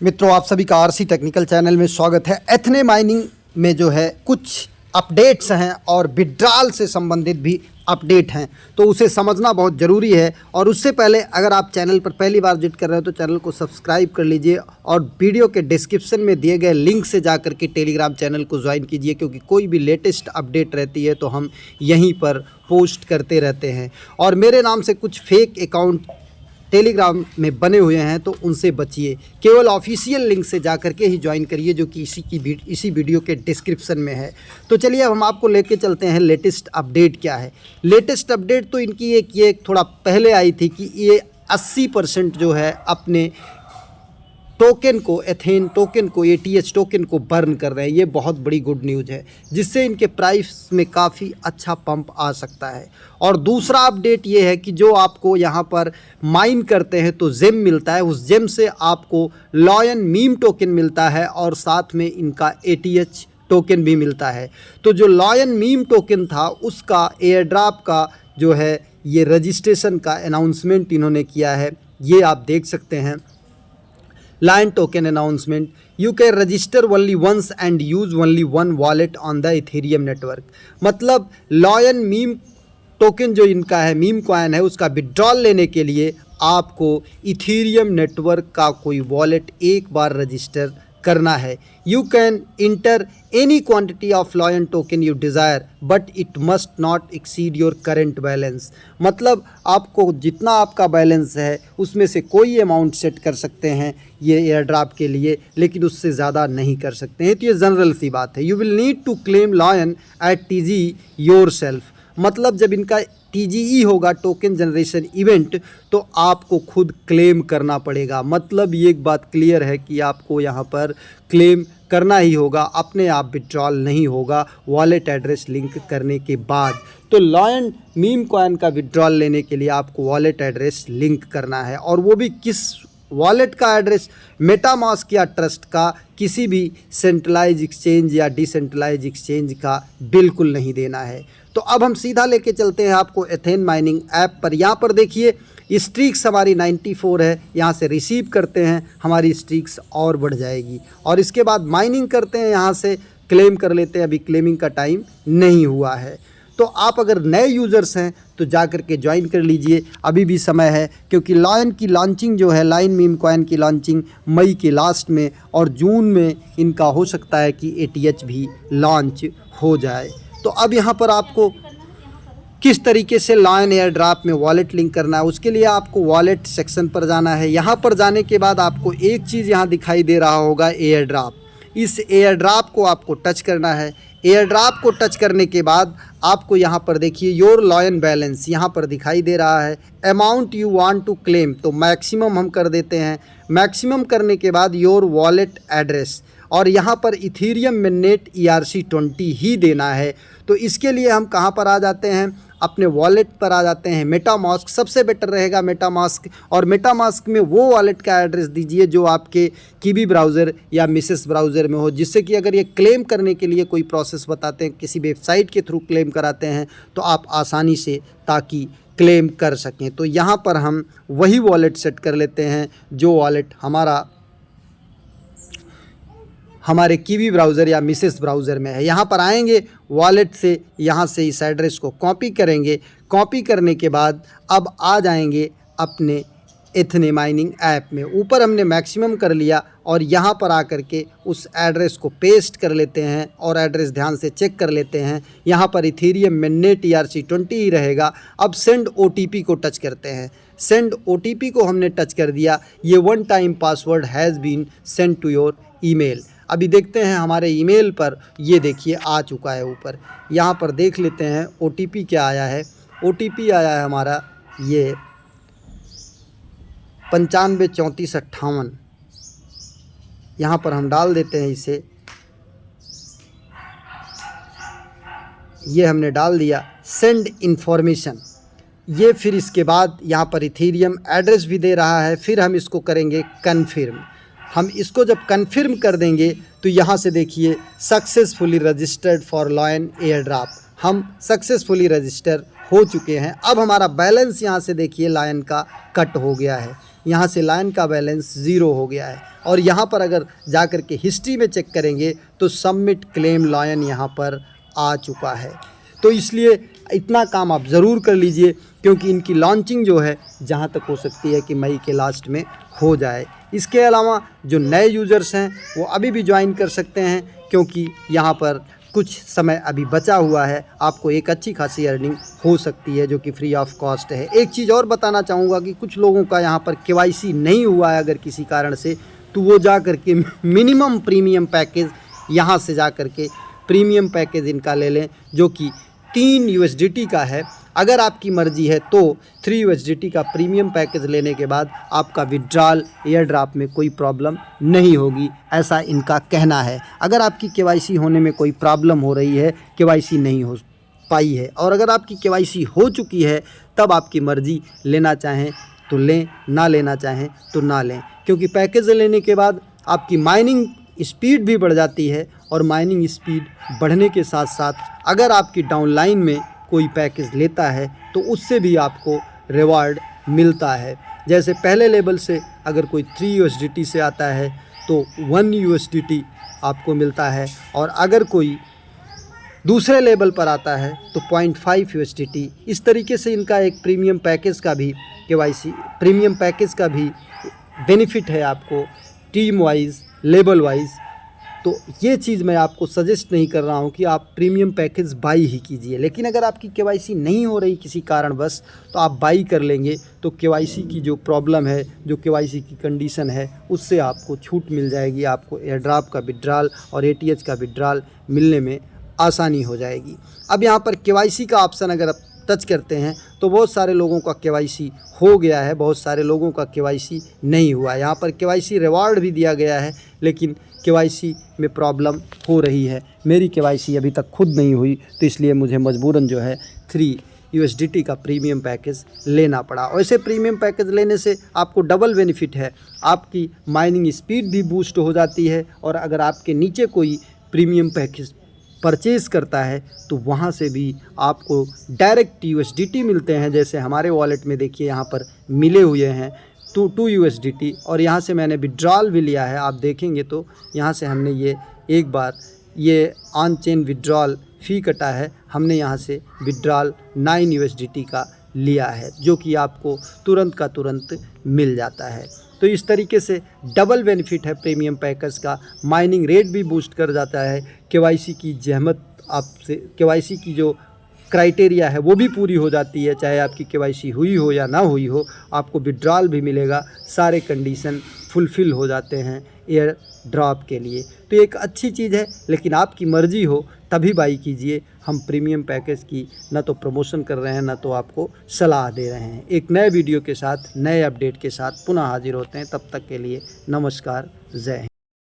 मित्रों, आप सभी का आरसी टेक्निकल चैनल में स्वागत है। एथने माइनिंग में जो है कुछ अपडेट्स हैं और विड्रॉल से संबंधित भी अपडेट हैं, तो उसे समझना बहुत ज़रूरी है। और उससे पहले अगर आप चैनल पर पहली बार विजिट कर रहे हो तो चैनल को सब्सक्राइब कर लीजिए और वीडियो के डिस्क्रिप्शन में दिए गए लिंक से जाकर के टेलीग्राम चैनल को ज्वाइन कीजिए, क्योंकि कोई भी लेटेस्ट अपडेट रहती है तो हम यहीं पर पोस्ट करते रहते हैं। और मेरे नाम से कुछ फेक अकाउंट टेलीग्राम में बने हुए हैं तो उनसे बचिए, केवल ऑफिशियल लिंक से जाकर के ही ज्वाइन करिए, जो कि इसी वीडियो के डिस्क्रिप्शन में है। तो चलिए अब हम आपको लेके चलते हैं लेटेस्ट अपडेट क्या है। लेटेस्ट अपडेट तो इनकी ये थोड़ा पहले आई थी कि ये 80% जो है अपने टोकन को, एथेन टोकन को, एटीएच टोकन को बर्न कर रहे हैं। ये बहुत बड़ी गुड न्यूज़ है, जिससे इनके प्राइस में काफ़ी अच्छा पंप आ सकता है। और दूसरा अपडेट ये है कि जो आपको यहाँ पर माइन करते हैं तो जेम मिलता है, उस जेम से आपको लॉयन मीम टोकन मिलता है और साथ में इनका एटीएच टोकन भी मिलता है। तो जो लॉयन मीम टोकन था उसका एयर ड्रॉप का जो है ये रजिस्ट्रेशन का अनाउंसमेंट इन्होंने किया है, ये आप देख सकते हैं। Lion token announcement: you can register only once and use only one wallet on the Ethereum network। मतलब Lion मीम टोकन जो इनका है, मीम कॉइन है, उसका विड्रॉल लेने के लिए आपको इथेरियम नेटवर्क का कोई वॉलेट एक बार रजिस्टर करना है। You can inter any quantity of lion token you desire but it must not exceed your current balance. मतलब आपको जितना आपका बैलेंस है उसमें से कोई अमाउंट सेट कर सकते हैं ये एयर ड्रॉप के लिए, लेकिन उससे ज़्यादा नहीं कर सकते हैं। तो ये जनरल सी बात है। You will need to claim lion at TG yourself. मतलब जब इनका TGE होगा, टोकन जनरेशन इवेंट, तो आपको खुद क्लेम करना पड़ेगा। मतलब ये एक बात क्लियर है कि आपको यहाँ पर क्लेम करना ही होगा, अपने आप विड्रॉल नहीं होगा वॉलेट एड्रेस लिंक करने के बाद। तो लॉयन मीम कॉइन का विड्रॉल लेने के लिए आपको वॉलेट एड्रेस लिंक करना है, और वो भी किस वॉलेट का एड्रेस? मेटामास्क या ट्रस्ट का, किसी भी सेंट्रलाइज एक्सचेंज या डिसेंट्रलाइज एक्सचेंज का बिल्कुल नहीं देना है। तो अब हम सीधा लेके चलते हैं आपको एथेन माइनिंग ऐप पर। यहाँ पर देखिए स्ट्रीक्स हमारी 94 है, यहाँ से रिसीव करते हैं, हमारी स्ट्रीक्स और बढ़ जाएगी। और इसके बाद माइनिंग करते हैं, यहाँ से क्लेम कर लेते हैं। अभी क्लेमिंग का टाइम नहीं हुआ है, तो आप अगर नए यूज़र्स हैं तो जा कर के ज्वाइन कर लीजिए, अभी भी समय है। क्योंकि लॉयन की लॉन्चिंग जो है, लाइन मीम कॉइन की लॉन्चिंग मई के लास्ट में और जून में इनका हो सकता है कि एटीएच भी लॉन्च हो जाए। तो अब यहाँ पर आपको किस तरीके से लॉयन एयर ड्रॉप में वॉलेट लिंक करना है, उसके लिए आपको वॉलेट सेक्शन पर जाना है। यहाँ पर जाने के बाद आपको एक चीज़ यहाँ दिखाई दे रहा होगा, एयर ड्रॉप। इस एयर ड्रॉप को आपको टच करना है। एयर ड्रॉप को टच करने के बाद आपको यहाँ पर देखिए योर लॉयन बैलेंस यहाँ पर दिखाई दे रहा है। Amount you want to claim, तो मैक्सिमम हम कर देते हैं। मैक्सिमम करने के बाद योर वॉलेट एड्रेस, और यहाँ पर इथेरियम में नेट ERC20 ही देना है। तो इसके लिए हम कहाँ पर आ जाते हैं? अपने वॉलेट पर आ जाते हैं। मेटामास्क सबसे बेटर रहेगा, मेटामास्क। और मेटामास्क में वो वॉलेट का एड्रेस दीजिए जो आपके कीवी ब्राउज़र या मिसेस ब्राउज़र में हो, जिससे कि अगर ये क्लेम करने के लिए कोई प्रोसेस बताते हैं, किसी वेबसाइट के थ्रू क्लेम कराते हैं, तो आप आसानी से ताकि क्लेम कर सकें। तो यहाँ पर हम वही वॉलेट सेट कर लेते हैं जो वॉलेट हमारे कीवी ब्राउज़र या मिसेस ब्राउज़र में है। यहाँ पर आएंगे, वॉलेट से यहाँ से इस एड्रेस को कॉपी करेंगे। कॉपी करने के बाद अब आ जाएंगे अपने एथने माइनिंग ऐप में। ऊपर हमने मैक्सिमम कर लिया और यहाँ पर आकर के उस एड्रेस को पेस्ट कर लेते हैं, और एड्रेस ध्यान से चेक कर लेते हैं। यहाँ पर इथेरियम में नेट ERC20 ही रहेगा। अब सेंड OTP को टच करते हैं। सेंड OTP को हमने टच कर दिया। ये 1 time password has been send to your email. अभी देखते हैं हमारे ईमेल पर, ये देखिए आ चुका है ऊपर। यहाँ पर देख लेते हैं OTP क्या आया है। OTP आया है हमारा ये 953458। यहाँ पर हम डाल देते हैं इसे। ये हमने डाल दिया, सेंड इन्फॉर्मेशन। ये फिर इसके बाद यहाँ पर इथेरियम एड्रेस भी दे रहा है। फिर हम इसको करेंगे कन्फर्म। हम इसको जब कन्फर्म कर देंगे तो यहाँ से देखिए successfully registered for lion air drop. हम सक्सेसफुली रजिस्टर हो चुके हैं। अब हमारा बैलेंस यहाँ से देखिए लॉयन का कट हो गया है। यहाँ से लायन का बैलेंस 0 हो गया है। और यहाँ पर अगर जा कर के हिस्ट्री में चेक करेंगे तो सबमिट क्लेम लायन यहाँ पर आ चुका है। तो इसलिए इतना काम आप ज़रूर कर लीजिए, क्योंकि इनकी लॉन्चिंग जो है जहाँ तक हो सकती है कि मई के लास्ट में हो जाए। इसके अलावा जो नए यूज़र्स हैं वो अभी भी ज्वाइन कर सकते हैं, क्योंकि यहाँ पर कुछ समय अभी बचा हुआ है, आपको एक अच्छी खासी अर्निंग हो सकती है जो कि फ्री ऑफ कॉस्ट है। एक चीज़ और बताना चाहूँगा कि कुछ लोगों का यहाँ पर KYC नहीं हुआ है अगर किसी कारण से, तो वो जा कर के मिनिमम प्रीमियम पैकेज यहाँ से जा कर के प्रीमियम पैकेज इनका ले लें, जो कि 3 USDT का है। अगर आपकी मर्ज़ी है तो 3 USDT का प्रीमियम पैकेज लेने के बाद आपका विड्रॉल एयर ड्रॉप में कोई प्रॉब्लम नहीं होगी, ऐसा इनका कहना है। अगर आपकी KYC होने में कोई प्रॉब्लम हो रही है, KYC नहीं हो पाई है, और अगर आपकी KYC हो चुकी है, तब आपकी मर्ज़ी, लेना चाहें तो लें, ना लेना चाहें तो ना लें, क्योंकि पैकेज लेने के बाद आपकी माइनिंग स्पीड भी बढ़ जाती है। और माइनिंग स्पीड बढ़ने के साथ साथ अगर आपकी डाउनलाइन में कोई पैकेज लेता है तो उससे भी आपको रिवार्ड मिलता है। जैसे पहले लेवल से अगर कोई 3 USDT से आता है तो 1 USDT आपको मिलता है, और अगर कोई दूसरे लेवल पर आता है तो 0.5 USDT। इस तरीके से इनका एक प्रीमियम पैकेज का भी प्रीमियम पैकेज का भी बेनिफिट है आपको, टीम वाइज, लेवल वाइज। तो ये चीज़ मैं आपको सजेस्ट नहीं कर रहा हूँ कि आप प्रीमियम पैकेज बाई ही कीजिए, लेकिन अगर आपकी KYC नहीं हो रही किसी कारणवश तो आप बाई कर लेंगे तो KYC की जो प्रॉब्लम है, जो KYC की कंडीशन है, उससे आपको छूट मिल जाएगी। आपको एयर ड्रॉप का विड्रॉल और ATH का विड्रॉल मिलने में आसानी हो जाएगी। अब यहाँ पर KYC का ऑप्शन अगर आप टच करते हैं तो बहुत सारे लोगों का KYC हो गया है, बहुत सारे लोगों का KYC नहीं हुआ है। यहाँ पर KYC रिवार्ड भी दिया गया है, लेकिन KYC में प्रॉब्लम हो रही है। मेरी KYC अभी तक खुद नहीं हुई, तो इसलिए मुझे मजबूरन जो है 3 USDT का प्रीमियम पैकेज लेना पड़ा। वैसे प्रीमियम पैकेज लेने से आपको डबल बेनिफिट है, आपकी माइनिंग स्पीड भी बूस्ट हो जाती है, और अगर आपके नीचे कोई प्रीमियम पैकेज परचेज़ करता है तो वहाँ से भी आपको डायरेक्ट USDT मिलते हैं। जैसे हमारे वॉलेट में देखिए यहाँ पर मिले हुए हैं 2 USDT, और यहाँ से मैंने विड्रॉल भी लिया है। आप देखेंगे तो यहाँ से हमने ये एक बार ये ऑन चेन विड्रॉल फ़ी कटा है, हमने यहाँ से विड्रॉल 9 USDT का लिया है, जो कि आपको तुरंत का तुरंत मिल जाता है। तो इस तरीके से डबल बेनिफिट है प्रीमियम पैकेज का। माइनिंग रेट भी बूस्ट कर जाता है, KYC की जहमत आपसे, KYC की जो क्राइटेरिया है वो भी पूरी हो जाती है, चाहे आपकी KYC हुई हो या ना हुई हो, आपको विड्रॉल भी मिलेगा। सारे कंडीशन फुलफ़िल हो जाते हैं एयर ड्रॉप के लिए। तो एक अच्छी चीज़ है, लेकिन आपकी मर्ज़ी हो तभी बाई कीजिए। हम प्रीमियम पैकेज की ना तो प्रमोशन कर रहे हैं, ना तो आपको सलाह दे रहे हैं। एक नए वीडियो के साथ, नए अपडेट के साथ पुनः हाजिर होते हैं। तब तक के लिए नमस्कार, जय हिंद।